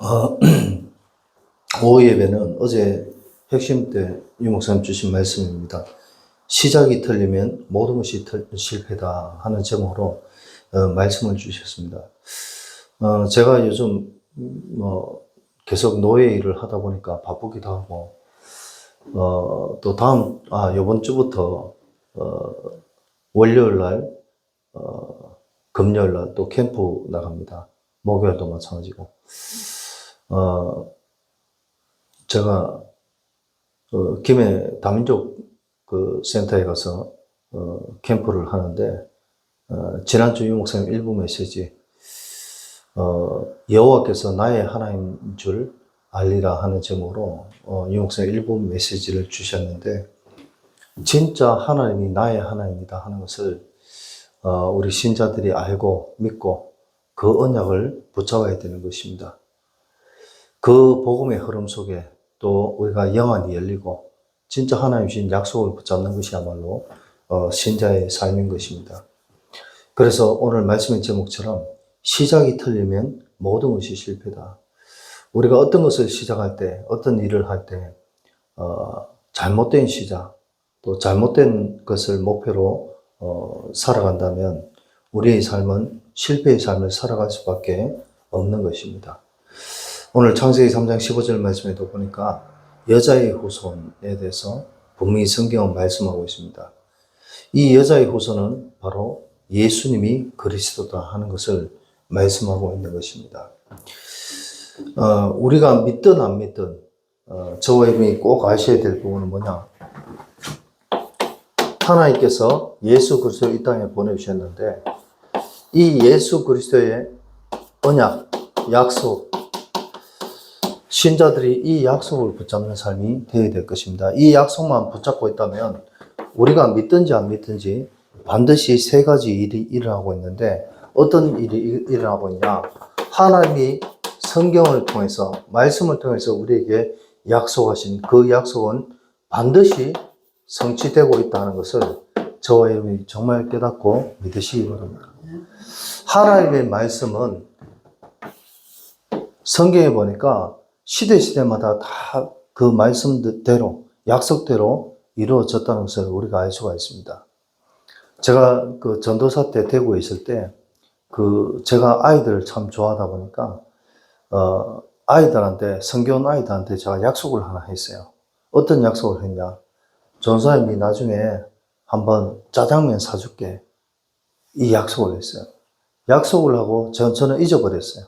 어, 오후 예배는 어제 핵심 때 유 목사님 주신 말씀입니다. 시작이 틀리면 모든 것이 실패다 하는 제목으로 말씀을 주셨습니다. 제가 요즘 계속 노예 일을 하다 보니까 바쁘기도 하고 또 요번 주부터 월요일 날 금요일 날 또 캠프 나갑니다. 목요일도 마찬가지고 제가 김해 다민족 그 센터에 가서 캠프를 하는데 지난주 유 목사님 일부 메시지 여호와께서 나의 하나님인 줄 알리라 하는 제목으로 유 목사님 일부 메시지를 주셨는데, 진짜 하나님이 나의 하나님이다 하는 것을 우리 신자들이 알고 믿고 그 언약을 붙잡아야 되는 것입니다. 그 복음의 흐름 속에 또 우리가 영안이 열리고 진짜 하나님 주신 약속을 붙잡는 것이야말로 신자의 삶인 것입니다. 그래서 오늘 말씀의 제목처럼 시작이 틀리면 모든 것이 실패다. 우리가 어떤 것을 시작할 때, 어떤 일을 할 때 잘못된 시작, 또 잘못된 것을 목표로 살아간다면 우리의 삶은 실패의 삶을 살아갈 수밖에 없는 것입니다. 오늘 창세기 3장 15절 말씀에도 보니까 여자의 후손에 대해서 분명히 성경은 말씀하고 있습니다. 이 여자의 후손은 바로 예수님이 그리스도다 하는 것을 말씀하고 있는 것입니다. 우리가 믿든 안 믿든 저와 여러분이 꼭 아셔야 될 부분은 뭐냐? 하나님께서 예수 그리스도를 이 땅에 보내주셨는데 이 예수 그리스도의 언약, 약속, 신자들이 이 약속을 붙잡는 삶이 되어야 될 것입니다. 이 약속만 붙잡고 있다면 우리가 믿든지 안 믿든지 반드시 세 가지 일이 일어나고 있는데, 어떤 일이 일어나고 있냐? 하나님이 성경을 통해서, 말씀을 통해서 우리에게 약속하신 그 약속은 반드시 성취되고 있다는 것을 저와 여러분이 정말 깨닫고 믿으시기 바랍니다. 하나님의 말씀은 성경에 보니까 시대마다 다 그 말씀대로, 약속대로 이루어졌다는 것을 우리가 알 수가 있습니다. 제가 그 전도사 때 대구에 있을 때, 제가 아이들을 참 좋아하다 보니까, 성겨운 아이들한테 제가 약속을 하나 했어요. 어떤 약속을 했냐? 전사님이 나중에 한번 짜장면 사줄게. 이 약속을 했어요. 약속을 하고 저는 잊어버렸어요.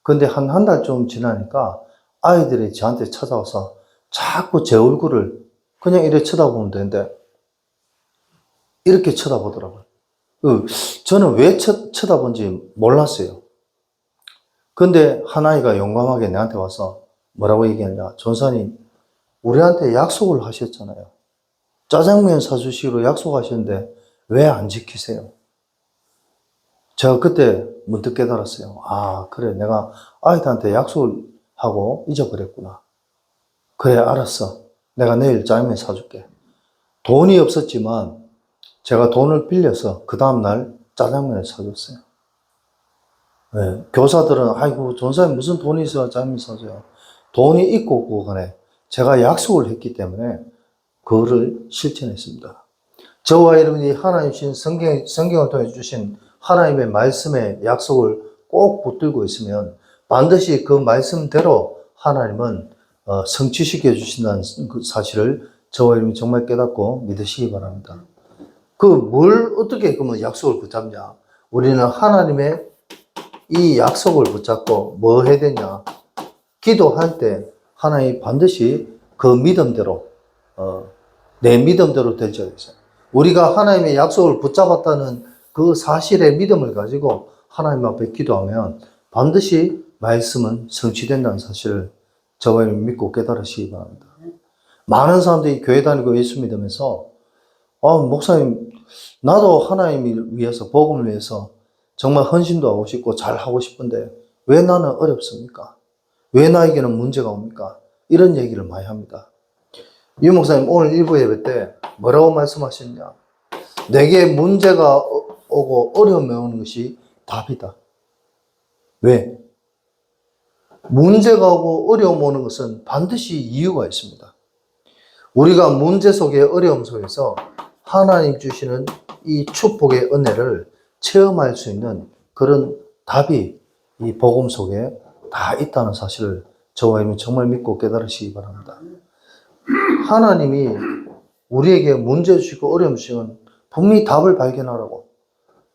근데 한 달 좀 지나니까 아이들이 저한테 찾아와서 자꾸 제 얼굴을 그냥 이렇게 쳐다보면 되는데 이렇게 쳐다보더라고요. 저는 왜 쳐다본지 몰랐어요. 근데 한 아이가 용감하게 내한테 와서 뭐라고 얘기했냐? 전사님, 우리한테 약속을 하셨잖아요. 짜장면 사주시기로 약속하셨는데 왜 안 지키세요? 제가 그때 문득 깨달았어요. 아, 그래. 내가 아이들한테 약속을 하고 잊어버렸구나. 그래, 알았어. 내가 내일 짜장면 사줄게. 돈이 없었지만 제가 돈을 빌려서 그 다음날 짜장면을 사줬어요. 네, 교사들은 아이고 전사님 무슨 돈이 있어야 짜장면 사줘요. 돈이 있고 없고 간에 제가 약속을 했기 때문에 그거를 실천했습니다. 저와 여러분이 하나님 주신 성경을 통해 주신 하나님의 말씀의 약속을 꼭 붙들고 있으면 반드시 그 말씀대로 하나님은 성취시켜 주신다는 그 사실을 저와 여러분이 정말 깨닫고 믿으시기 바랍니다. 뭘 어떻게 그러면 약속을 붙잡냐? 우리는 하나님의 이 약속을 붙잡고 뭐 해야 되냐? 기도할 때 하나님이 반드시 그 믿음대로, 내 믿음대로 될 줄 알았어요. 우리가 하나님의 약속을 붙잡았다는 그 사실의 믿음을 가지고 하나님 앞에 기도하면 반드시 말씀은 성취된다는 사실을 저와 믿고 깨달으시기 바랍니다. 많은 사람들이 교회 다니고 예수 믿으면서 목사님, 나도 하나님을 위해서, 복음을 위해서 정말 헌신도 하고 싶고 잘 하고 싶은데 왜 나는 어렵습니까? 왜 나에게는 문제가 옵니까? 이런 얘기를 많이 합니다. 유 목사님 오늘 일부 예배 때 뭐라고 말씀하셨냐? 내게 문제가 오고 어려움이 오는 것이 답이다. 왜? 문제가 오고 어려움 오는 것은 반드시 이유가 있습니다. 우리가 문제 속에 어려움 속에서 하나님 주시는 이 축복의 은혜를 체험할 수 있는 그런 답이 이 복음 속에 다 있다는 사실을 저와 여러분이 정말 믿고 깨달으시기 바랍니다. 하나님이 우리에게 문제 주시고 어려움 주시면 분명히 답을 발견하라고,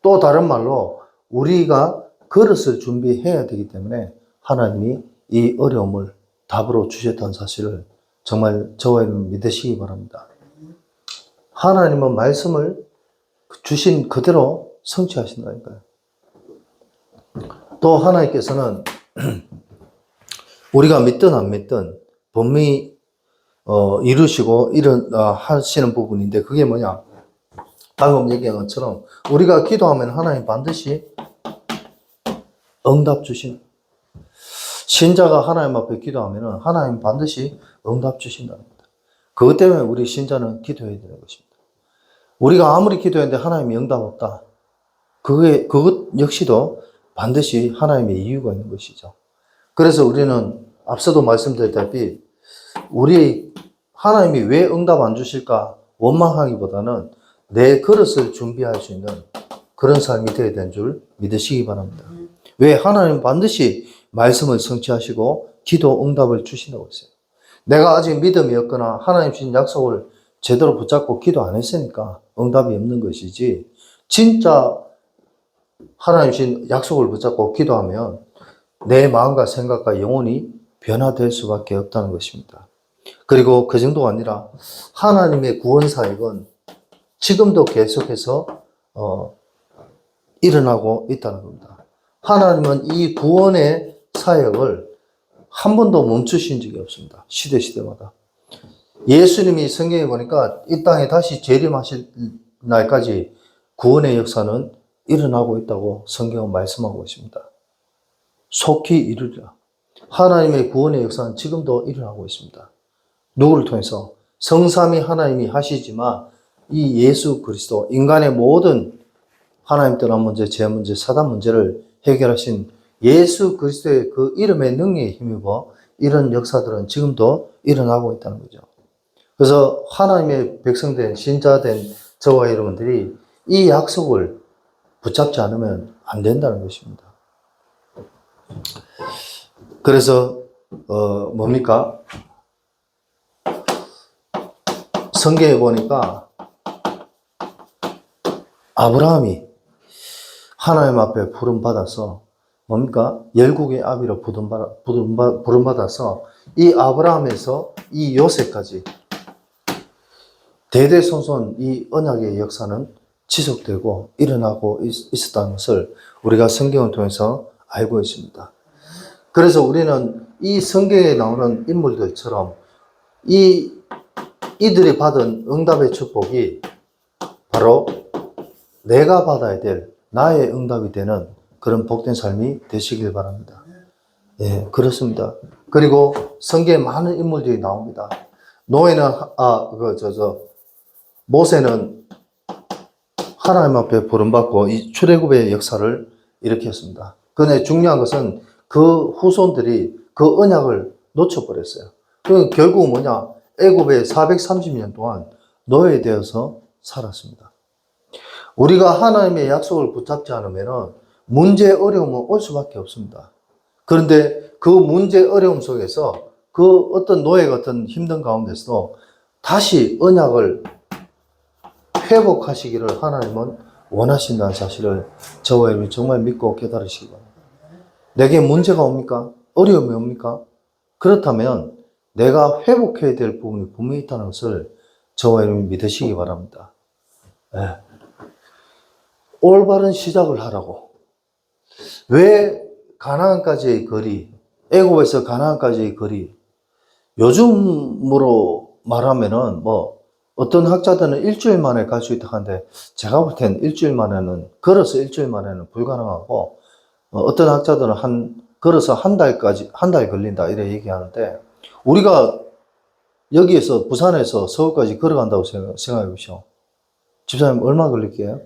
또 다른 말로 우리가 그릇을 준비해야 되기 때문에 하나님이 이 어려움을 답으로 주셨다는 사실을 정말 저와 여러분 믿으시기 바랍니다. 하나님은 말씀을 주신 그대로 성취하신다니까요. 또 하나님께서는 우리가 믿든 안 믿든 분명히 이루시고 하시는 부분인데, 그게 뭐냐? 방금 얘기한 것처럼 우리가 기도하면 하나님 반드시 응답 주신, 신자가 하나님 앞에 기도하면 하나님 반드시 응답 주신답니다. 그것 때문에 우리 신자는 기도해야 되는 것입니다. 우리가 아무리 기도했는데 하나님이 응답 없다, 그것 역시도 반드시 하나님의 이유가 있는 것이죠. 그래서 우리는 앞서도 말씀드렸다시피 우리 하나님이 왜 응답 안 주실까 원망하기보다는 내 그릇을 준비할 수 있는 그런 삶이 되어야 되는 줄 믿으시기 바랍니다. 왜? 하나님 반드시 말씀을 성취하시고 기도 응답을 주신다고 했어요. 내가 아직 믿음이 없거나 하나님 주신 약속을 제대로 붙잡고 기도 안 했으니까 응답이 없는 것이지, 진짜 하나님 주신 약속을 붙잡고 기도하면 내 마음과 생각과 영혼이 변화될 수밖에 없다는 것입니다. 그리고 그 정도가 아니라 하나님의 구원 사역은 지금도 계속해서 일어나고 있다는 겁니다. 하나님은 이 구원의 사역을 한 번도 멈추신 적이 없습니다. 시대마다. 예수님이 성경에 보니까 이 땅에 다시 재림하실 날까지 구원의 역사는 일어나고 있다고 성경은 말씀하고 있습니다. 속히 이루리라. 하나님의 구원의 역사는 지금도 일어나고 있습니다. 누구를 통해서? 성삼위 하나님이 하시지만 이 예수 그리스도, 인간의 모든 하나님 떠난 문제, 죄 문제, 사단 문제를 해결하신 예수 그리스도의 그 이름의 능력에 힘입어 이런 역사들은 지금도 일어나고 있다는 거죠. 그래서 하나님의 백성된 신자된 저와 여러분들이 이 약속을 붙잡지 않으면 안 된다는 것입니다. 그래서 뭡니까? 성경에 보니까 아브라함이 하나님 앞에 부름받아서 뭡니까? 열국의 아비로 부름받아서 이 아브라함에서 이 요셉까지 대대손손 이 언약의 역사는 지속되고 일어나고 있었다는 것을 우리가 성경을 통해서 알고 있습니다. 그래서 우리는 이 성경에 나오는 인물들처럼 이들이 받은 응답의 축복이 바로 내가 받아야 될 나의 응답이 되는 그런 복된 삶이 되시길 바랍니다. 예, 그렇습니다. 그리고 성경에 많은 인물들이 나옵니다. 모세는 하나님 앞에 부름받고 이 출애굽의 역사를 일으켰습니다. 그런데 중요한 것은 그 후손들이 그 언약을 놓쳐버렸어요. 그 결국은 뭐냐? 애굽에 430년 동안 노예되어서 살았습니다. 우리가 하나님의 약속을 붙잡지 않으면 문제, 어려움은 올 수밖에 없습니다. 그런데 그 문제, 어려움 속에서 그 어떤 노예 같은 힘든 가운데서도 다시 언약을 회복하시기를 하나님은 원하신다는 사실을 저와 여러분이 정말 믿고 깨달으시기 바랍니다. 내게 문제가 옵니까? 어려움이 옵니까? 그렇다면 내가 회복해야 될 부분이 분명히 있다는 것을 저와 여러분이 믿으시기 바랍니다. 네. 올바른 시작을 하라고. 왜 가나안까지의 거리, 애굽에서 가나안까지의 거리, 요즘으로 말하면은 어떤 학자들은 일주일 만에 갈 수 있다고 하는데, 제가 볼 때는 걸어서 일주일 만에는 불가능하고, 어떤 학자들은 걸어서 한 달 걸린다, 이래 얘기하는데, 우리가 여기에서, 부산에서 서울까지 걸어간다고 생각해 보시오. 집사님 얼마 걸릴게요?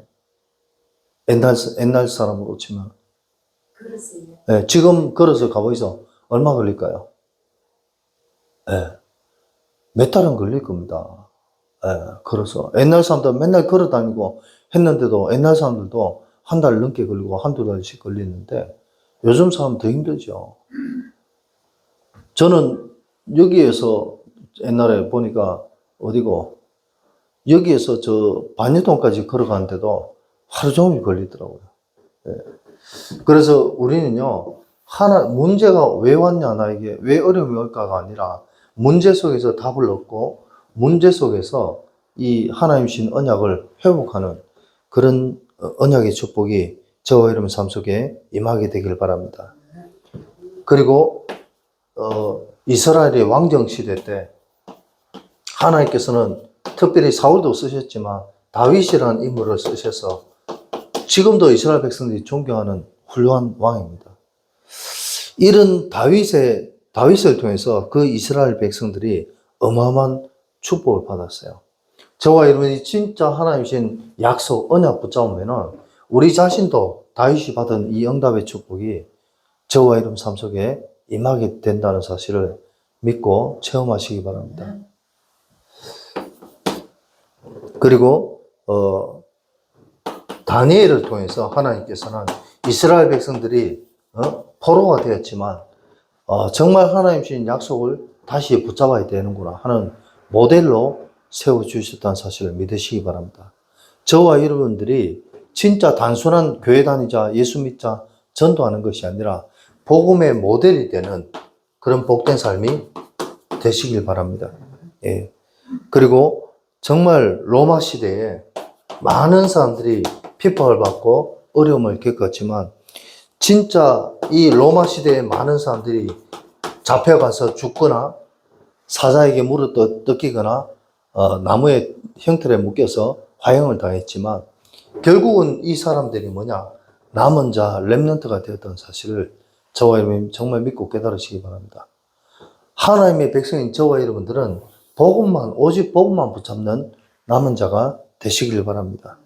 옛날 사람으로 치면. 그렇습니다. 네, 지금 걸어서 가보이소. 얼마 걸릴까요? 예. 몇 달은 걸릴 겁니다. 예. 걸어서. 옛날 사람들 맨날 걸어 다니고 했는데도 옛날 사람들도 한 달 넘게 걸리고 한두 달씩 걸리는데 요즘 사람 더 힘들죠. 저는 여기에서 옛날에 보니까 어디고 여기에서 저 반여동까지 걸어가는데도 하루 종일 걸리더라고요. 예. 그래서 우리는요, 문제가 왜 왔냐, 나에게 왜 어려움이 올까가 아니라 문제 속에서 답을 얻고 문제 속에서 이 하나님 신 언약을 회복하는 그런 언약의 축복이 저와 여러분 삶 속에 임하게 되길 바랍니다. 그리고 이스라엘의 왕정 시대 때 하나님께서는 특별히 사울도 쓰셨지만 다윗이라는 인물을 쓰셔서 지금도 이스라엘 백성들이 존경하는 훌륭한 왕입니다. 이런 다윗을 통해서 그 이스라엘 백성들이 어마어마한 축복을 받았어요. 저와 여러분이 진짜 하나님이신 약속, 언약 붙잡으면은 우리 자신도 다윗이 받은 이 응답의 축복이 저와 여러분 삶 속에 임하게 된다는 사실을 믿고 체험하시기 바랍니다. 그리고 다니엘을 통해서 하나님께서는 이스라엘 백성들이 포로가 되었지만 정말 하나님 주신 약속을 다시 붙잡아야 되는구나 하는 모델로 세워주셨다는 사실을 믿으시기 바랍니다. 저와 여러분들이 진짜 단순한 교회 다니자, 예수 믿자, 전도하는 것이 아니라 복음의 모델이 되는 그런 복된 삶이 되시길 바랍니다. 예. 그리고 정말 로마 시대에 많은 사람들이 핍박을 받고 어려움을 겪었지만 진짜 이 로마 시대에 많은 사람들이 잡혀가서 죽거나 사자에게 물어 뜯기거나 나무의 형틀에 묶여서 화형을 당했지만 결국은 이 사람들이 뭐냐? 남은 자, 렘넌트가 되었던 사실을 저와 여러분 정말 믿고 깨달으시기 바랍니다. 하나님의 백성인 저와 여러분들은 오직 복음만 붙잡는 남은 자가 되시길 바랍니다.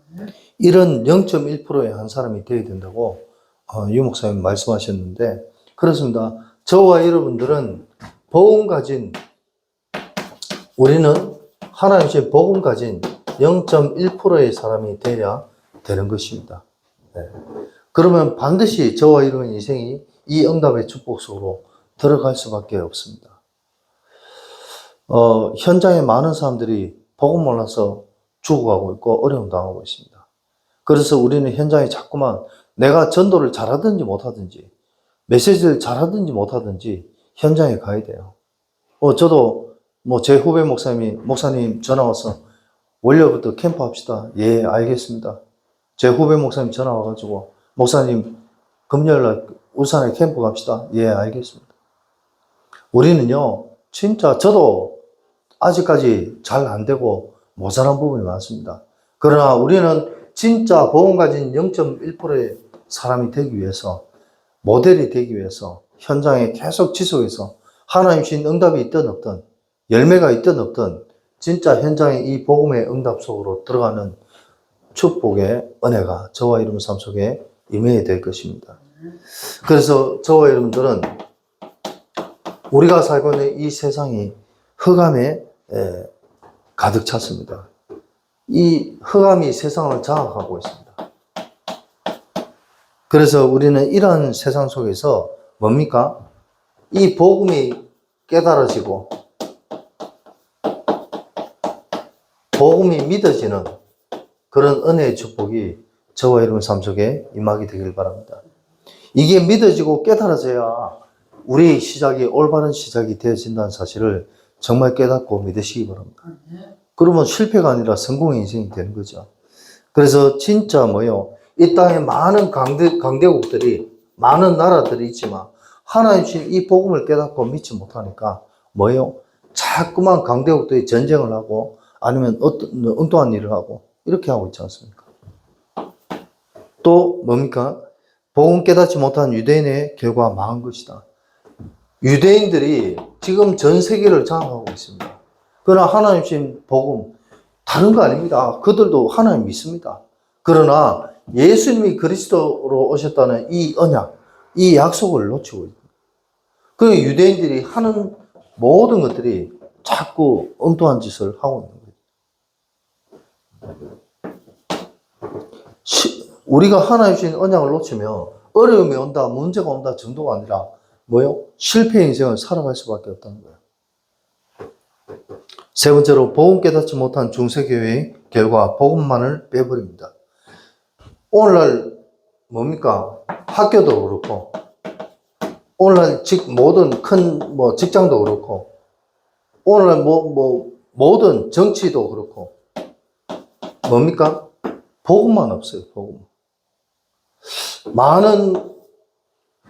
이런 0.1%의 한 사람이 되어야 된다고 유 목사님 말씀하셨는데 그렇습니다. 저와 여러분들은 우리는 하나님의 복음 가진 0.1%의 사람이 되어야 되는 것입니다. 네. 그러면 반드시 저와 여러분 인생이 이 응답의 축복 속으로 들어갈 수밖에 없습니다. 현장에 많은 사람들이 복음 몰라서 죽어가고 있고 어려움 당하고 있습니다. 그래서 우리는 현장에 자꾸만 내가 전도를 잘하든지 못하든지 메시지를 잘하든지 못하든지 현장에 가야 돼요. 저도 제 후배 목사님 전화 와서 월요일부터 캠프 합시다. 예, 알겠습니다. 제 후배 목사님 전화 와가지고 목사님 금요일날 울산에 캠프 갑시다. 예, 알겠습니다. 우리는요, 진짜 저도 아직까지 잘 안 되고 모자란 부분이 많습니다. 그러나 우리는 진짜 복음 가진 0.1%의 사람이 되기 위해서, 모델이 되기 위해서 현장에 계속 지속해서 하나님 주신 응답이 있든 없든, 열매가 있든 없든 진짜 현장에 이 복음의 응답 속으로 들어가는 축복의 은혜가 저와 여러분 삶 속에 임해야 될 것입니다. 그래서 저와 여러분들은 우리가 살고 있는 이 세상이 흑암에 가득 찼습니다. 이 흑암이 세상을 장악하고 있습니다. 그래서 우리는 이러한 세상 속에서 뭡니까? 이 복음이 깨달아지고 복음이 믿어지는 그런 은혜의 축복이 저와 여러분 삶 속에 임하게 되길 바랍니다. 이게 믿어지고 깨달아져야 우리 올바른 시작이 되어진다는 사실을 정말 깨닫고 믿으시기 바랍니다. 그러면 실패가 아니라 성공의 인생이 되는 거죠. 그래서 진짜 이 땅에 많은 강대국들이, 많은 나라들이 있지만 하나님 주신 이 복음을 깨닫고 믿지 못하니까 자꾸만 강대국들이 전쟁을 하고 아니면 어떤 엉뚱한 일을 하고 이렇게 하고 있지 않습니까? 또 뭡니까? 복음 깨닫지 못한 유대인의 결과가 망한 것이다. 유대인들이 지금 전 세계를 장악하고 있습니다. 그러나 하나님 주신 복음 다른 거 아닙니다. 그들도 하나님 믿습니다. 그러나 예수님이 그리스도로 오셨다는 이 언약, 이 약속을 놓치고 있습니다. 그 유대인들이 하는 모든 것들이 자꾸 엉뚱한 짓을 하고 있는 거예요. 우리가 하나님 주신 언약을 놓치면 어려움이 온다, 문제가 온다 정도가 아니라 뭐요? 실패 인생을 살아갈 수밖에 없다는 거예요. 세 번째로 복음 깨닫지 못한 중세교회의 결과 복음만을 빼버립니다. 오늘날 뭡니까? 학교도 그렇고 오늘날 모든 큰 직장도 그렇고 오늘날 모든 정치도 그렇고 뭡니까? 복음만 없어요. 복음. 많은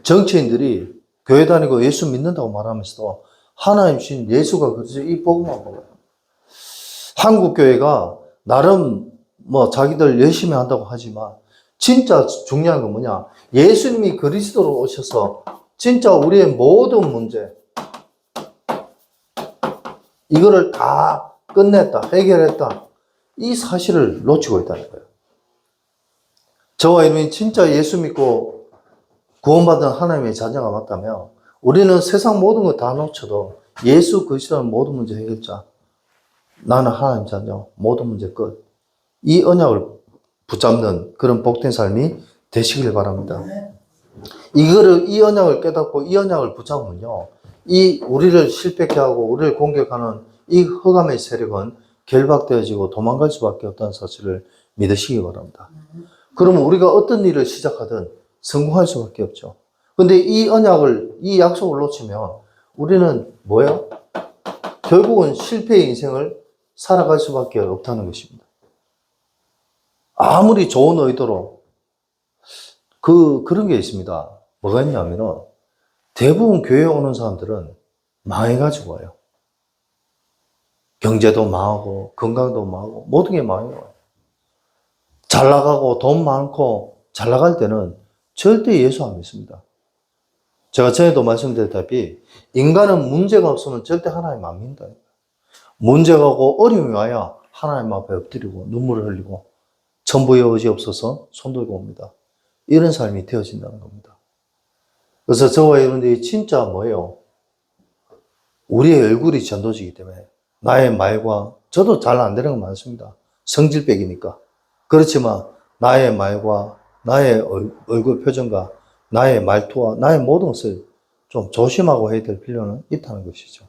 정치인들이 교회 다니고 예수 믿는다고 말하면서도 하나님 주신 예수가 그렇지 이 복음만 몰라요. 한국 교회가 나름 자기들 열심히 한다고 하지만 진짜 중요한 건 뭐냐? 예수님이 그리스도로 오셔서 진짜 우리의 모든 문제 이거를 다 끝냈다, 해결했다. 이 사실을 놓치고 있다는 거예요. 저와 여러분이 진짜 예수 믿고 구원받은 하나님의 자녀가 맞다면 우리는 세상 모든 거 다 놓쳐도 예수 그리스도는 모든 문제 해결자. 나는 하나님 자녀, 모든 문제 끝. 이 언약을 붙잡는 그런 복된 삶이 되시길 바랍니다. 이 언약을 깨닫고 이 언약을 붙잡으면요. 우리를 실패케 하고 우리를 공격하는 이 흑암의 세력은 결박되어지고 도망갈 수밖에 없다는 사실을 믿으시기 바랍니다. 그러면 우리가 어떤 일을 시작하든 성공할 수밖에 없죠. 근데 이 약속을 놓치면 우리는 뭐예요? 결국은 실패의 인생을 살아갈 수밖에 없다는 것입니다. 아무리 좋은 의도로 그런 게 있습니다. 뭐가 있냐면은 대부분 교회에 오는 사람들은 망해가지고 와요. 경제도 망하고 건강도 망하고 모든 게 망해요. 잘 나가고 돈 많고 잘 나갈 때는 절대 예수 안 믿습니다. 제가 전에도 말씀드렸다시피 인간은 문제가 없으면 절대 하나님 안 믿는다. 문제가 오고 어려움이 와야 하나님 앞에 엎드리고 눈물을 흘리고 천부의 의지 없어서 손들고 옵니다. 이런 삶이 되어진다는 겁니다. 그래서 저와 여러분들이 진짜 뭐예요? 우리의 얼굴이 전도지기 때문에 나의 말과 저도 잘 안 되는 건 많습니다. 성질백이니까. 그렇지만 나의 말과 나의 얼굴 표정과 나의 말투와 나의 모든 것을 좀 조심하고 해야 될 필요는 있다는 것이죠.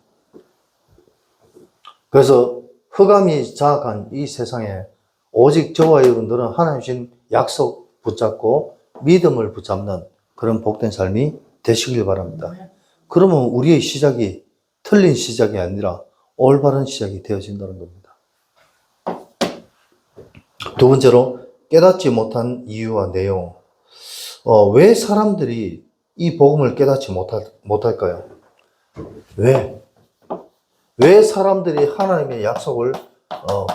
그래서 흑암이 장악한 이 세상에 오직 저와 여러분들은 하나님 주신 약속 붙잡고 믿음을 붙잡는 그런 복된 삶이 되시길 바랍니다. 그러면 우리의 시작이 틀린 시작이 아니라 올바른 시작이 되어진다는 겁니다. 두 번째로 깨닫지 못한 이유와 내용. 왜 사람들이 이 복음을 깨닫지 못할까요? 왜 사람들이 하나님의 약속을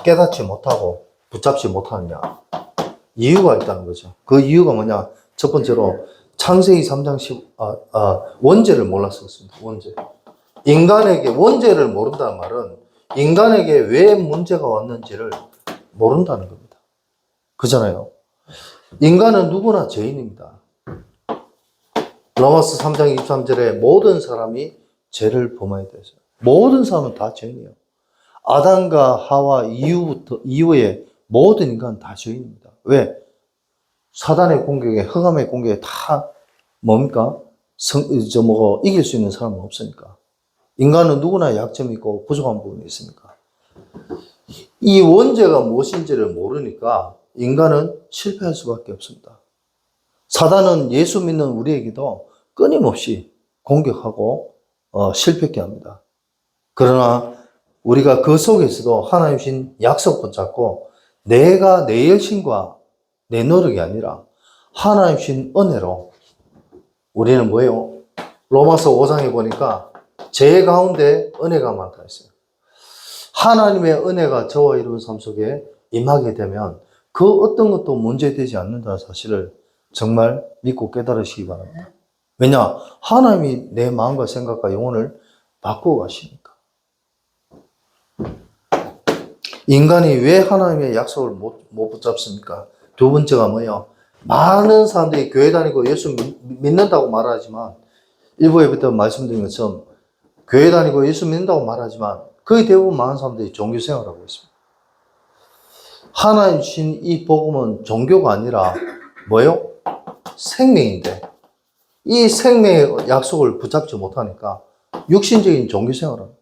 깨닫지 못하고 붙잡지 못하느냐? 이유가 있다는 거죠. 그 이유가 뭐냐? 첫 번째로 창세기 3장 원죄를 몰랐었습니다. 원죄. 인간에게 원죄를 모른다는 말은 인간에게 왜 문제가 왔는지를 모른다는 겁니다. 그잖아요. 인간은 누구나 죄인입니다. 로마서 3장 23절에 모든 사람이 죄를 범하게 되었어요. 모든 사람은 다 죄인이에요. 아담과 하와 이후에 모든 인간은 다 죄인입니다. 왜? 사단의 공격에, 흑암의 공격에 다 뭡니까? 이길 수 있는 사람은 없으니까. 인간은 누구나 약점이 있고 부족한 부분이 있으니까. 이 원죄가 무엇인지를 모르니까 인간은 실패할 수밖에 없습니다. 사단은 예수 믿는 우리에게도 끊임없이 공격하고 실패케 합니다. 그러나 우리가 그 속에서도 하나님 주신 약속 붙잡고 내가 내 열심과 내 노력이 아니라 하나님 주신 은혜로 우리는 뭐예요? 로마서 5장에 보니까 죄 가운데 은혜가 많다 했어요. 하나님의 은혜가 저와 여러분 삶 속에 임하게 되면 그 어떤 것도 문제되지 않는다는 사실을 정말 믿고 깨달으시기 바랍니다. 왜냐? 하나님이 내 마음과 생각과 영혼을 바꾸어 가시니까. 인간이 왜 하나님의 약속을 못 붙잡습니까? 두 번째가 뭐예요? 많은 사람들이 교회 다니고 예수 믿는다고 말하지만 일부 예배 때 말씀드린 것처럼 교회 다니고 예수 믿는다고 말하지만 거의 대부분 많은 사람들이 종교 생활을 하고 있습니다. 하나님 주신 이 복음은 종교가 아니라 뭐예요? 생명인데 이 생명의 약속을 붙잡지 못하니까 육신적인 종교 생활을 합니다.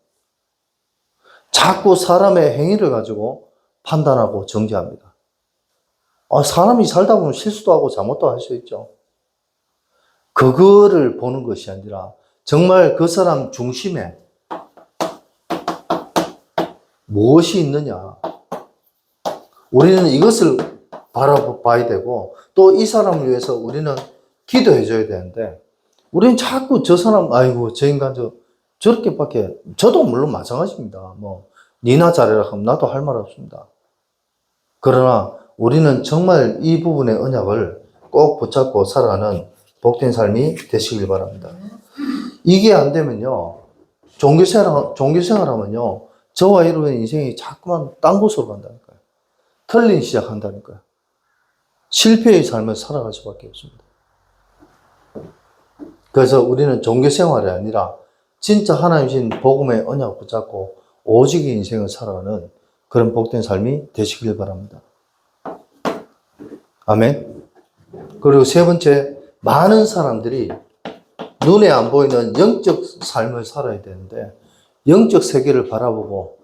자꾸 사람의 행위를 가지고 판단하고 정죄합니다. 사람이 살다 보면 실수도 하고 잘못도 할 수 있죠. 그거를 보는 것이 아니라 정말 그 사람 중심에 무엇이 있느냐. 우리는 이것을 바라봐야 되고 또 이 사람을 위해서 우리는 기도해 줘야 되는데 우리는 자꾸 저 사람 아이고 저 인간 저렇게밖에 저도 물론 마찬가지입니다. 니나 잘해라 하면 나도 할 말 없습니다. 그러나 우리는 정말 이 부분의 언약을 꼭 붙잡고 살아가는 복된 삶이 되시길 바랍니다. 이게 안 되면요 종교생활하면요 저와 여러분의 인생이 자꾸만 딴 곳으로 간다니까요. 틀린 시작한다니까요. 실패의 삶을 살아갈 수밖에 없습니다. 그래서 우리는 종교생활이 아니라 진짜 하나님 주신 복음의 언약을 붙잡고 오직 인생을 살아가는 그런 복된 삶이 되시길 바랍니다. 아멘. 그리고 세 번째, 많은 사람들이 눈에 안 보이는 영적 삶을 살아야 되는데 영적 세계를 바라보고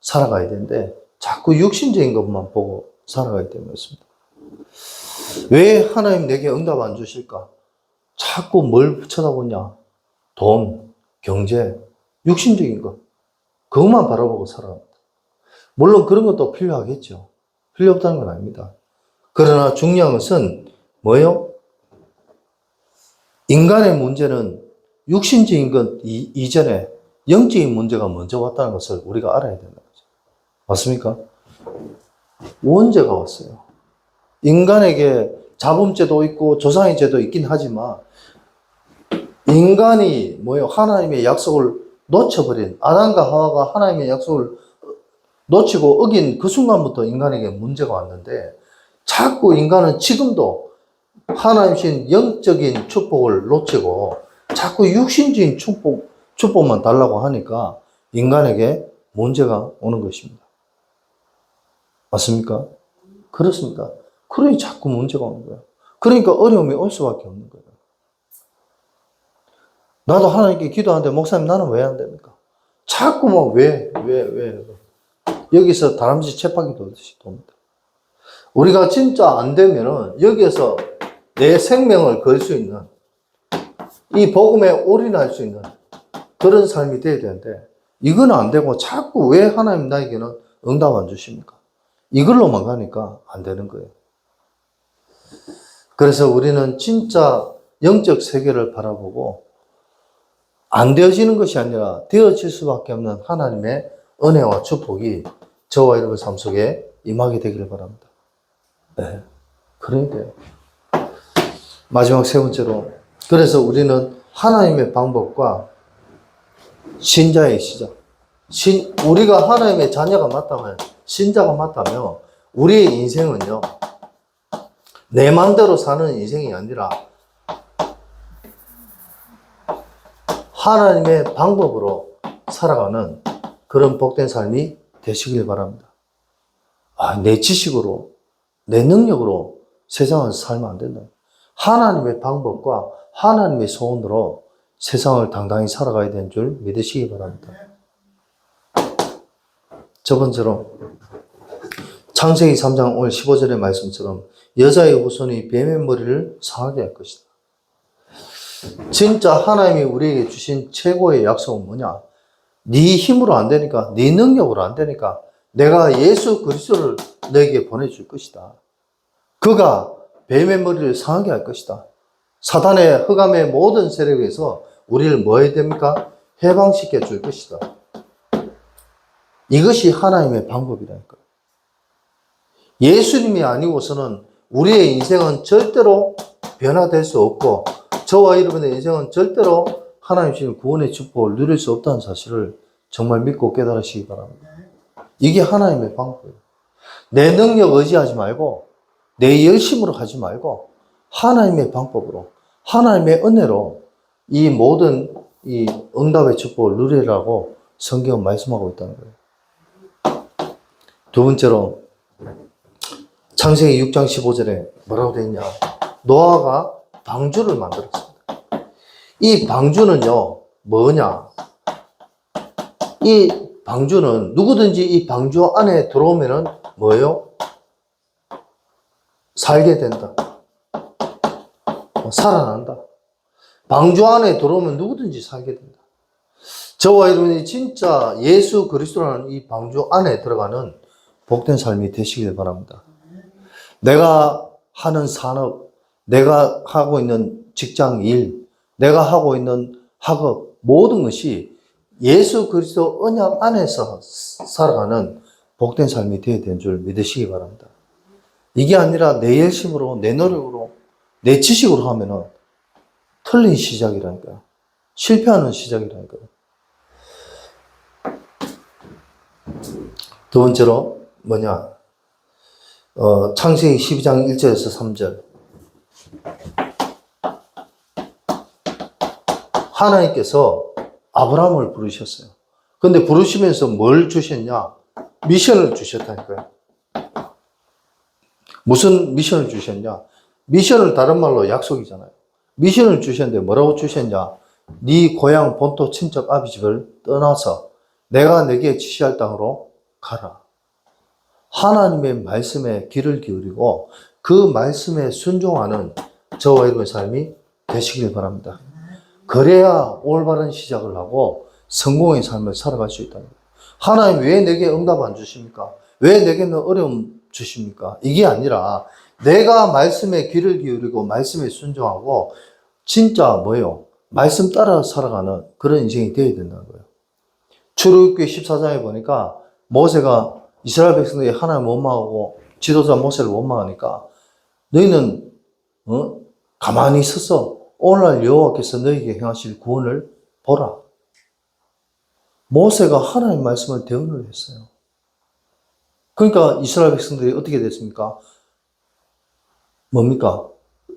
살아가야 되는데 자꾸 육신적인 것만 보고 살아가야 되는 것입니다. 왜 하나님 내게 응답 안 주실까? 자꾸 뭘 쳐다보냐? 돈, 경제, 육신적인 것. 그것만 바라보고 살아갑니다. 물론 그런 것도 필요하겠죠. 필요 없다는 건 아닙니다. 그러나 중요한 것은 뭐예요? 인간의 문제는 육신적인 것 이전에 영적인 문제가 먼저 왔다는 것을 우리가 알아야 된다는 거죠. 맞습니까? 원죄가 왔어요. 인간에게 자범죄도 있고 조상의 죄도 있긴 하지만 인간이 하나님의 약속을 놓쳐버린 아담과 하와가 하나님의 약속을 놓치고 어긴 그 순간부터 인간에게 문제가 왔는데 자꾸 인간은 지금도 하나님 주신 영적인 축복을 놓치고 자꾸 육신적인 축복만 달라고 하니까 인간에게 문제가 오는 것입니다. 맞습니까? 그렇습니다. 그러니 자꾸 문제가 오는 거예요. 그러니까 어려움이 올 수밖에 없는 거예요. 나도 하나님께 기도하는데 목사님 나는 왜 안 됩니까? 자꾸 왜 여기서 다람쥐 쳇바퀴 돌듯이 돕니다. 우리가 진짜 안 되면은 여기에서 내 생명을 걸 수 있는 이 복음에 올인할 수 있는 그런 삶이 돼야 되는데 이건 안 되고 자꾸 왜 하나님 나에게는 응답 안 주십니까? 이걸로만 가니까 안 되는 거예요. 그래서 우리는 진짜 영적 세계를 바라보고 안 되어지는 것이 아니라 되어질 수밖에 없는 하나님의 은혜와 축복이 저와 여러분 삶 속에 임하게 되기를 바랍니다. 네. 그러니까요. 마지막 세 번째로, 그래서 우리는 하나님의 방법과 신자의 시작. 우리가 하나님의 자녀가 맞다면, 신자가 맞다면, 우리의 인생은요, 내 마음대로 사는 인생이 아니라, 하나님의 방법으로 살아가는 그런 복된 삶이 되시길 바랍니다. 내 지식으로, 내 능력으로 세상을 살면 안 된다. 하나님의 방법과 하나님의 소원으로 세상을 당당히 살아가야 되는 줄 믿으시기 바랍니다. 첫 번째로 창세기 3장 오늘 15절의 말씀처럼 여자의 후손이 뱀의 머리를 상하게 할 것이다. 진짜 하나님이 우리에게 주신 최고의 약속은 뭐냐? 네 힘으로 안 되니까, 네 능력으로 안 되니까 내가 예수 그리스도를 너에게 보내줄 것이다. 그가 뱀의 머리를 상하게 할 것이다. 사단의 흑암의 모든 세력에서 우리를 뭐 해야 됩니까? 해방시켜 줄 것이다. 이것이 하나님의 방법이라니까요. 예수님이 아니고서는 우리의 인생은 절대로 변화될 수 없고 저와 여러분의 인생은 절대로 하나님 주신 구원의 축복을 누릴 수 없다는 사실을 정말 믿고 깨달으시기 바랍니다. 이게 하나님의 방법이에요. 내 능력 의지하지 말고 내 열심으로 하지 말고 하나님의 방법으로 하나님의 은혜로 이 모든 이 응답의 축복을 누리라고 성경은 말씀하고 있다는 거예요. 두 번째로 창세기 6장 15절에 뭐라고 되어 있냐? 노아가 방주를 만들었습니다. 이 방주는요, 뭐냐? 이 방주는 누구든지 이 방주 안에 들어오면은 뭐예요? 살게 된다. 살아난다. 방주 안에 들어오면 누구든지 살게 된다. 저와 여러분이 진짜 예수 그리스도라는 이 방주 안에 들어가는 복된 삶이 되시길 바랍니다. 내가 하는 산업, 내가 하고 있는 직장 일, 내가 하고 있는 학업, 모든 것이 예수 그리스도 언약 안에서 살아가는 복된 삶이 되어야 되는 줄 믿으시기 바랍니다. 이게 아니라 내 열심으로, 내 노력으로, 내 지식으로 하면은 틀린 시작이라니까요. 실패하는 시작이라니까요. 두 번째로 뭐냐? 창세기 12장 1절에서 3절. 하나님께서 아브라함을 부르셨어요. 근데 부르시면서 뭘 주셨냐? 미션을 주셨다니까요. 무슨 미션을 주셨냐? 미션을 다른 말로 약속이잖아요. 미션을 주셨는데 뭐라고 주셨냐? 네 고향 본토 친척 아비집을 떠나서 내가 내게 지시할 땅으로 가라. 하나님의 말씀에 귀를 기울이고 그 말씀에 순종하는 저와 여러분의 삶이 되시길 바랍니다. 그래야 올바른 시작을 하고 성공의 삶을 살아갈 수 있다는 거예요. 하나님 왜 내게 응답 안 주십니까? 왜 내게는 어려움 주십니까? 이게 아니라 내가 말씀에 귀를 기울이고 말씀에 순종하고 진짜 뭐예요? 말씀 따라 살아가는 그런 인생이 되어야 된다는 거예요. 출애굽기 14장에 보니까 모세가 이스라엘 백성들이 하나님을 원망하고 지도자 모세를 원망하니까 너희는 가만히 있어서 오늘날 여호와께서 너희에게 행하실 구원을 보라. 모세가 하나님 말씀을 대언을 했어요. 그러니까 이스라엘 백성들이 어떻게 됐습니까? 뭡니까?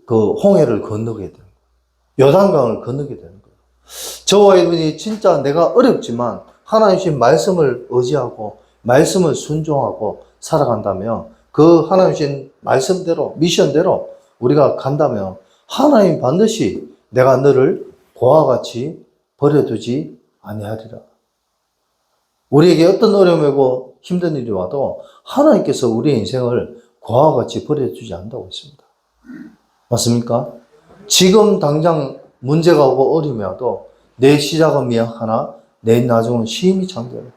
그 홍해를 건너게 되는 거예요. 요단강을 건너게 되는 거예요. 저와 여러분이 진짜 내가 어렵지만 하나님 주신 말씀을 의지하고 말씀을 순종하고 살아간다면 그 하나님 주신 말씀대로 미션대로 우리가 간다면 하나님 반드시 내가 너를 고와 같이 버려두지 아니하리라. 우리에게 어떤 어려움이고 힘든 일이 와도 하나님께서 우리의 인생을 고와 같이 버려두지 않는다고 했습니다. 맞습니까? 지금 당장 문제가 오고 어려움이 와도 내 시작은 미약하나 내 나중은 심히 장대하다.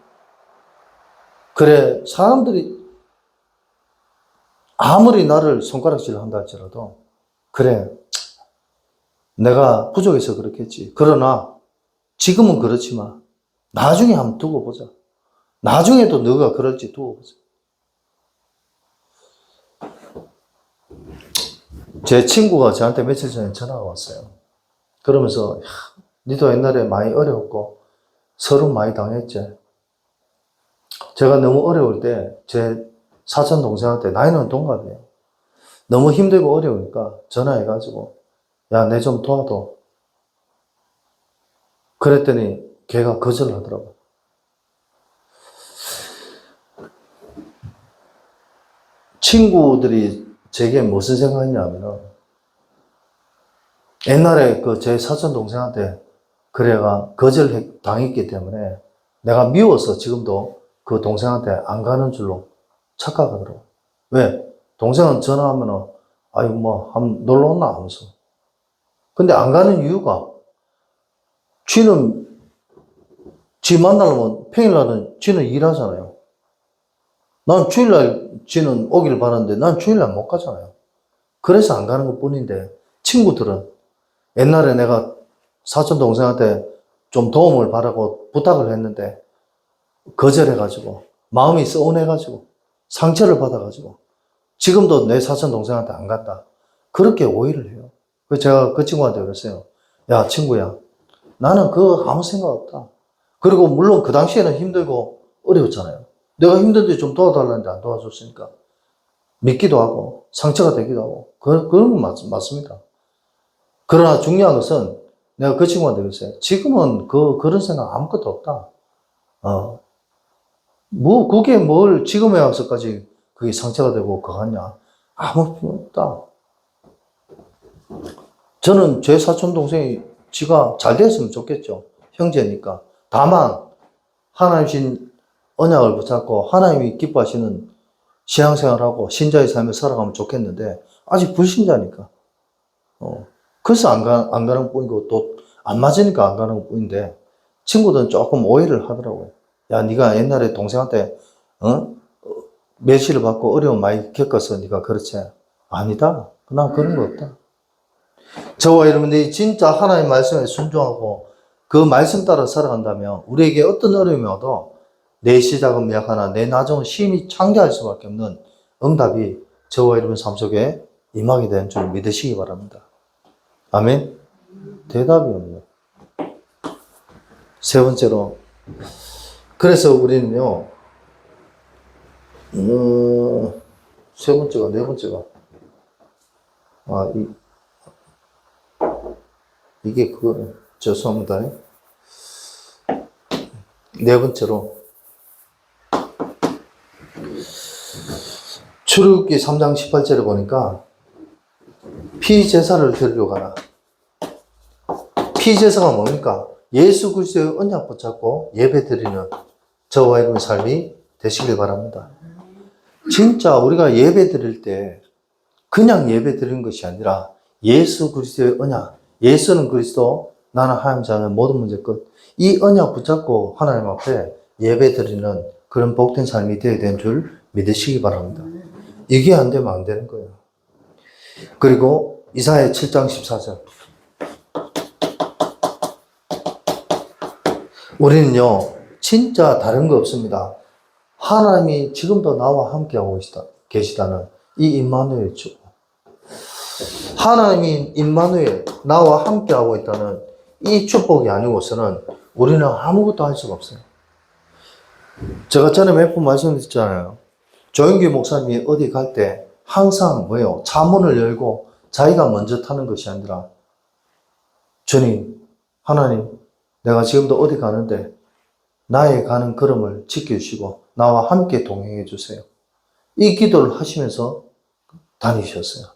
그래, 사람들이 아무리 나를 손가락질 한다 할지라도 그래, 내가 부족해서 그렇겠지. 그러나 지금은 그렇지만 나중에 한번 두고 보자. 나중에도 너가 그럴지 두고 보자. 제 친구가 저한테 며칠 전에 전화가 왔어요. 그러면서 니도 옛날에 많이 어려웠고 서름 많이 당했지. 제가 너무 어려울 때 제 사촌 동생한테, 나이는 동갑이에요. 너무 힘들고 어려우니까 전화해가지고 야, 내 좀 도와줘. 그랬더니 걔가 거절하더라고요. 친구들이 제게 무슨 생각했냐면은 옛날에 그 제 사촌 동생한테 그래가 거절 당했기 때문에 내가 미워서 지금도 그 동생한테 안 가는 줄로 착각하더라고요. 왜? 동생은 전화하면은 아유 뭐 한번 놀러 온나 하면서. 근데 안 가는 이유가 쥐는 쥐 만나려면 평일날은 쥐는 일하잖아요. 난 주일날 쥐는 오길 바라는데 난 주일날 못 가잖아요. 그래서 안 가는 것 뿐인데 친구들은 옛날에 내가 사촌 동생한테 좀 도움을 바라고 부탁을 했는데 거절해가지고 마음이 서운해가지고 상처를 받아가지고 지금도 내 사촌 동생한테 안 간다. 그렇게 오해를 해요. 그래서 제가 그 친구한테 그랬어요. 야 친구야, 나는 그거 아무 생각 없다. 그리고 물론 그 당시에는 힘들고 어려웠잖아요. 내가 힘든데 좀 도와달라는데 안 도와줬으니까 믿기도 하고 상처가 되기도 하고 그런 건 맞습니다. 그러나 중요한 것은 내가 그 친구한테 그랬어요. 지금은 그런 생각 아무것도 없다. 그게 뭘 지금에 와서까지 그게 상처가 되고 그거 하냐. 아무 필요 없다. 저는 제 사촌 동생이 지가 잘 됐으면 좋겠죠. 형제니까. 다만, 하나님 신 언약을 붙잡고 하나님이 기뻐하시는 신앙생활하고 신자의 삶을 살아가면 좋겠는데, 아직 불신자니까. 그래서 안 가는 뿐이고, 또 안 맞으니까 안 가는 뿐인데, 친구들은 조금 오해를 하더라고요. 야, 네가 옛날에 동생한테, 멸시를 받고 어려움 많이 겪었어. 네가 그렇지. 아니다. 난 그런 거 없다. 저와 여러분들이 진짜 하나님의 말씀에 순종하고 그 말씀 따라 살아간다면 우리에게 어떤 어려움이 와도 내 시작은 미약하나 내 나중은 심히 창대할 수밖에 없는 응답이 저와 여러분 삶 속에 임하게 되는 줄 믿으시기 바랍니다. 아멘? 대답이 없네요. 세 번째로, 그래서 우리는요, 세 번째가, 네 번째가, 이게 그거, 죄송합니다. 네 번째로, 출애굽기 3장 18절을 보니까, 피제사를 드리러 가라. 피제사가 뭡니까? 예수 그리스도의 언약 붙잡고 예배 드리는 저와 여러분의 삶이 되시길 바랍니다. 진짜 우리가 예배 드릴 때 그냥 예배 드리는 것이 아니라 예수 그리스도의 언약, 예수는 그리스도, 나는 하나님 자녀 모든 문제 끝. 이 언약 붙잡고 하나님 앞에 예배 드리는 그런 복된 삶이 되어야 되는 줄 믿으시기 바랍니다. 이게 안 되면 안 되는 거예요. 그리고 이사야 7장 14절. 우리는요, 진짜 다른 거 없습니다. 하나님이 지금도 나와 함께하고 계시다는 이 임마누엘 축복. 하나님이 임마누엘, 나와 함께하고 있다는 이 축복이 아니고서는 우리는 아무것도 할 수가 없어요. 제가 전에 몇 번 말씀드렸잖아요. 조영기 목사님이 어디 갈 때 항상 뭐예요? 차문을 열고 자기가 먼저 타는 것이 아니라, 주님, 하나님, 내가 지금도 어디 가는데 나의 가는 걸음을 지켜주시고 나와 함께 동행해 주세요. 이 기도를 하시면서 다니셨어요.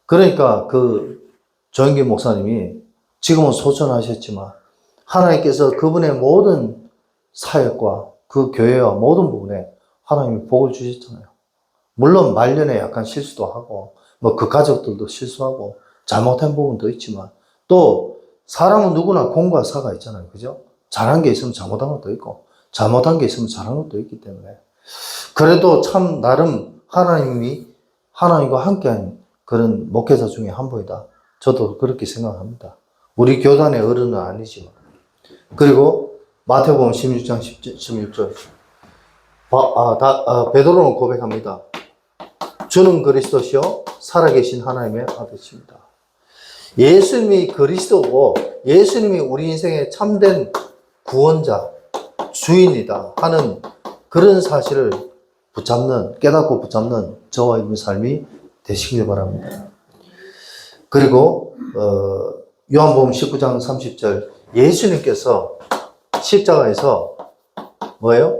그러니까 그 조영기 목사님이 지금은 소천하셨지만 하나님께서 그분의 모든 사역과 그 교회와 모든 부분에 하나님이 복을 주셨잖아요. 물론 말년에 약간 실수도 하고 뭐 그 가족들도 실수하고 잘못한 부분도 있지만, 또 사람은 누구나 공과 사가 있잖아요. 그죠? 잘한 게 있으면 잘못한 것도 있고 잘못한 게 있으면 잘한 것도 있기 때문에, 그래도 참 나름 하나님과 함께한 그런 목회자 중에 한 분이다. 저도 그렇게 생각합니다. 우리 교단의 어른은 아니지만. 그리고 마태복음 16장 16절. 베드로는 고백합니다. 주는 그리스도시요 살아계신 하나님의 아들이십니다. 예수님이 그리스도고 예수님이 우리 인생의 참된 구원자, 주인이다 하는 그런 사실을 깨닫고 붙잡는 저와 여러분의 삶이 되시길 바랍니다. 그리고 요한복음 19장 30절, 예수님께서 십자가에서 뭐예요?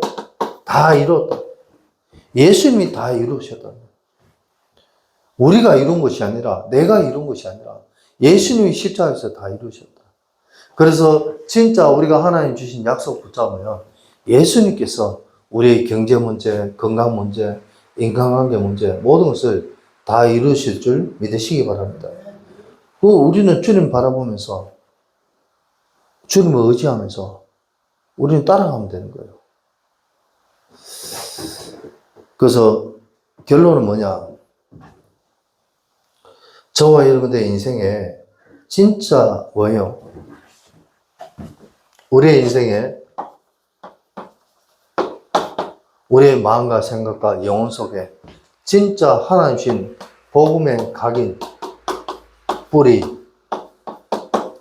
다 이뤘다. 예수님이 다 이루셨다. 우리가 이룬 것이 아니라, 내가 이룬 것이 아니라 예수님이 십자가에서 다 이루셨다. 그래서 진짜 우리가 하나님 주신 약속 붙잡으면 예수님께서 우리의 경제 문제, 건강 문제, 인간관계 문제 모든 것을 다 이루실 줄 믿으시기 바랍니다. 우리는 주님 바라보면서 주님을 의지하면서 우리는 따라가면 되는 거예요. 그래서 결론은 뭐냐? 저와 여러분들의 인생에 진짜 뭐예요? 우리의 인생에 우리의 마음과 생각과 영혼 속에 진짜 하나님 주신 복음의 각인, 뿌리,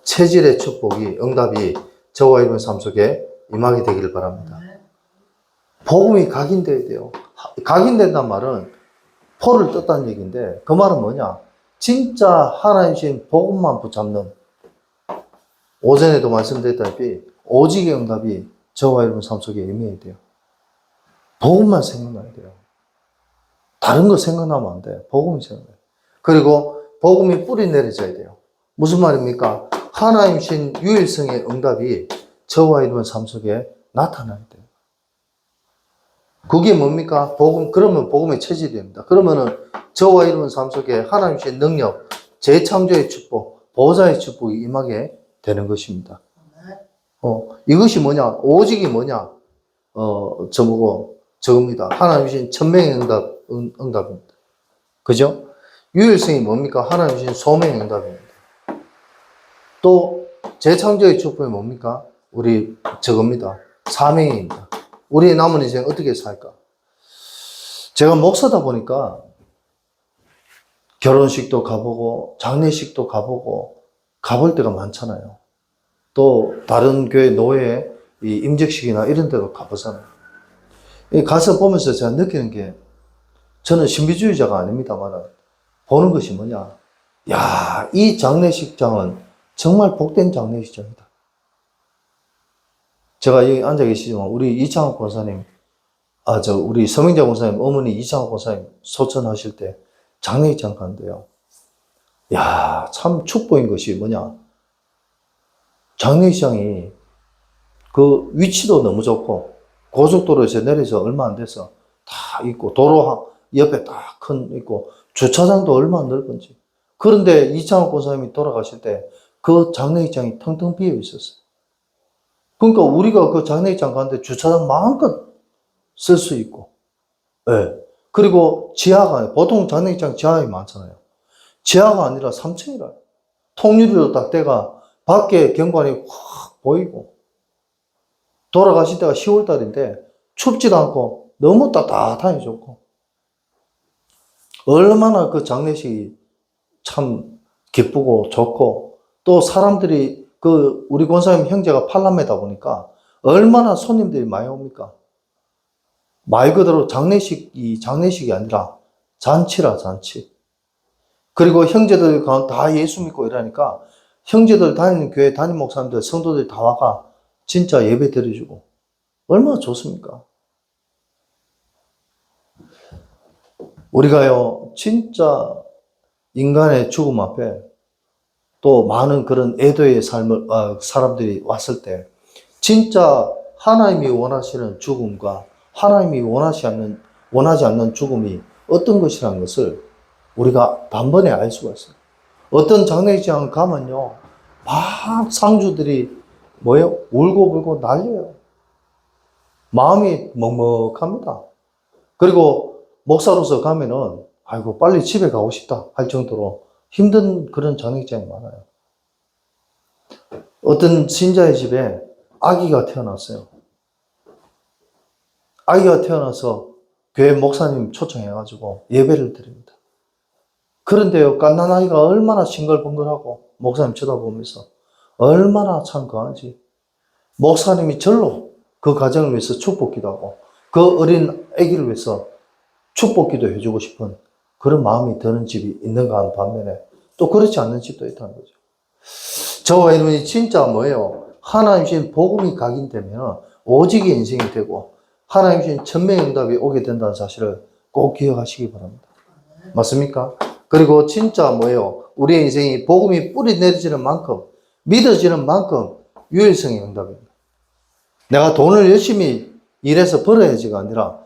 체질의 축복이, 응답이 저와 여러분 삶 속에 임하게 되기를 바랍니다. 복음이 각인돼야 돼요. 각인된단 말은 포를 떴다는 얘기인데, 그 말은 뭐냐? 진짜 하나님 주신 복음만 붙잡는, 오전에도 말씀드렸다시피 오직의 응답이 저와 여러분 삶 속에 임해야 돼요. 복음만 생각나야 돼요. 다른 거 생각나면 안 돼. 복음이 생각나요. 그리고 복음이 뿌리 내려져야 돼요. 무슨 말입니까? 하나님 신 유일성의 응답이 저와 여러분 삶 속에 나타나야 돼요. 그게 뭡니까? 복음, 그러면 복음의 체질이 됩니다. 그러면은 저와 여러분 삶 속에 하나님 신 능력, 재창조의 축복, 보호자의 축복이 임하게 되는 것입니다. 이것이 뭐냐? 오직이 뭐냐? 저겁니다. 하나님 주신 천명의 응답입니다. 그죠? 유일성이 뭡니까? 하나님 주신 소명의 응답입니다. 또, 재창조의 축복이 뭡니까? 우리 저겁니다. 사명입니다. 우리의 남은 인생 어떻게 살까? 제가 목사다 보니까 결혼식도 가보고, 장례식도 가보고, 가볼 때가 많잖아요. 또, 다른 교회 노예 임직식이나 이런 데도 가보잖아요. 가서 보면서 제가 느끼는 게, 저는 신비주의자가 아닙니다만, 보는 것이 뭐냐. 야, 이 장례식장은 정말 복된 장례식장이다. 제가 여기 앉아 계시지만, 우리 이창욱 권사님, 우리 서명자 권사님, 어머니 이창욱 권사님 소천하실 때 장례식장 간대요. 야, 참 축복인 것이 뭐냐. 장례식장이 그 위치도 너무 좋고, 고속도로에서 내려서 얼마 안 돼서 다 있고, 도로 옆에 딱 큰 있고, 주차장도 얼마나 넓은지. 그런데 이창욱 권사님이 돌아가실 때 그 장례식장이 텅텅 비어 있었어요. 그러니까 우리가 그 장례식장 가는데 주차장 마음껏 쓸 수 있고, 예. 그리고 지하가, 보통 장례식장 지하에 많잖아요. 지하가 아니라 3층이라. 통유리로 딱 대가 밖에 경관이 확 보이고, 돌아가실 때가 10월 달인데 춥지도 않고 너무 따뜻하니 좋고, 얼마나 그 장례식이 참 기쁘고 좋고, 또 사람들이 우리 권사님 형제가 팔남매다 보니까 얼마나 손님들이 많이 옵니까? 말 그대로 장례식이 아니라 잔치라, 잔치. 그리고 형제들 다 예수 믿고 이러니까 형제들 다니는 교회 담임 목사님들, 성도들이 다 와가 진짜 예배 드려주고 얼마나 좋습니까? 우리가요, 진짜 인간의 죽음 앞에 또 많은 그런 애도의 사람들이 왔을 때 진짜 하나님이 원하시는 죽음과 하나님이 원하지 않는 죽음이 어떤 것이라는 것을 우리가 단번에 알 수가 있어요. 어떤 장례식장 가면요, 막 상주들이 울고불고 난리예요. 마음이 먹먹합니다. 그리고 목사로서 가면은, 아이고, 빨리 집에 가고 싶다 할 정도로 힘든 그런 장례식장이 많아요. 어떤 신자의 집에 아기가 태어났어요. 아기가 태어나서 교회 목사님 초청해가지고 예배를 드립니다. 그런데요, 갓난 아이가 얼마나 싱글벙글하고 목사님 쳐다보면서 얼마나 참 그한지 목사님이 절로 그 가정을 위해서 축복기도 하고 그 어린 아기를 위해서 축복기도 해주고 싶은 그런 마음이 드는 집이 있는가 하는 반면에 또 그렇지 않는 집도 있다는 거죠. 저와 여러분이 진짜 뭐예요? 하나님 주신 복음이 각인되면 오직의 인생이 되고 하나님 주신 천명의 응답이 오게 된다는 사실을 꼭 기억하시기 바랍니다. 맞습니까? 그리고 진짜 뭐예요? 우리의 인생이 복음이 뿌리 내리지는 만큼 믿어지는 만큼 유일성의 응답입니다. 내가 돈을 열심히 일해서 벌어야지가 아니라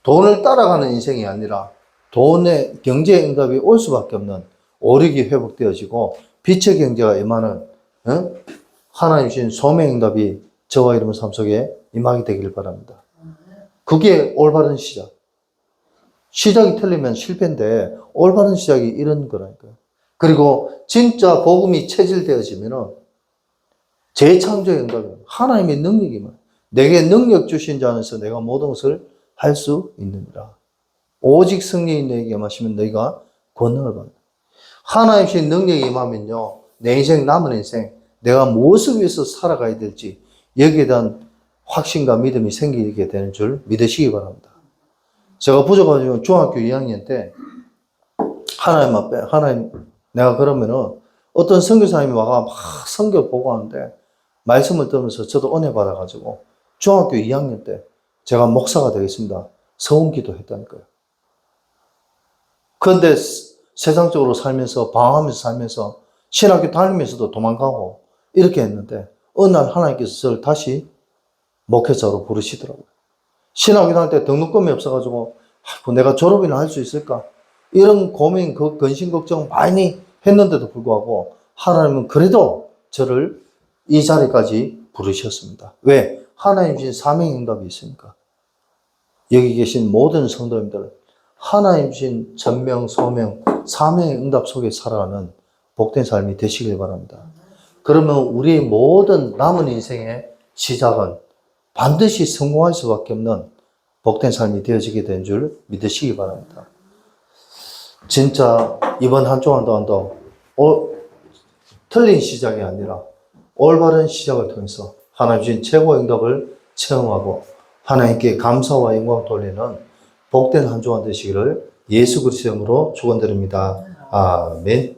돈을 따라가는 인생이 아니라 돈의 경제의 응답이 올 수밖에 없는 오력이 회복되어지고 빛의 경제가 임하는 하나님 주신 소명의 응답이 저와 여러분 삶 속에 임하게 되길 바랍니다. 그게 올바른 시작. 시작이 틀리면 실패인데 올바른 시작이 이런 거라니까요. 그리고 진짜 복음이 체질되어지면 재창조의 응답이에요. 하나님의 능력이면 내게 능력 주신 자 안에서 내가 모든 것을 할 수 있느니라. 오직 성령이 너에게 임하시면 너희가 권능을 받는다. 하나님 주신 능력이 임하면요, 내 인생 남은 인생 내가 무엇을 위해서 살아가야 될지 여기에 대한 확신과 믿음이 생기게 되는 줄 믿으시기 바랍니다. 제가 부족하지만 중학교 2학년 때 하나님 앞에 내가 그러면은 어떤 선교사님이 와가 막 선교 보고 하는데 말씀을 들으면서 저도 은혜 받아가지고 중학교 2학년 때 제가 목사가 되겠습니다. 서원기도 했다니까요. 그런데 세상적으로 살면서 방황하면서 살면서 신학교 다니면서도 도망가고 이렇게 했는데 어느 날 하나님께서 저를 다시 목회자로 부르시더라고요. 신학교 다닐 때 등록금이 없어가지고 내가 졸업이나 할 수 있을까? 이런 고민, 근심, 걱정 많이 했는데도 불구하고 하나님은 그래도 저를 이 자리까지 부르셨습니다. 왜? 하나님 주신 사명응답이 있으니까. 여기 계신 모든 성도님들, 하나님 주신 전명, 소명, 사명응답 속에 살아가는 복된 삶이 되시길 바랍니다. 그러면 우리의 모든 남은 인생의 시작은 반드시 성공할 수밖에 없는 복된 삶이 되어지게 된 줄 믿으시기 바랍니다. 진짜 이번 한 주간 동안도 틀린 시작이 아니라 올바른 시작을 통해서 하나님 주신 최고의 응답을 체험하고 하나님께 감사와 영광 돌리는 복된 한 주간 되시기를 예수 그리스도의 이름으로 축원드립니다. 아멘.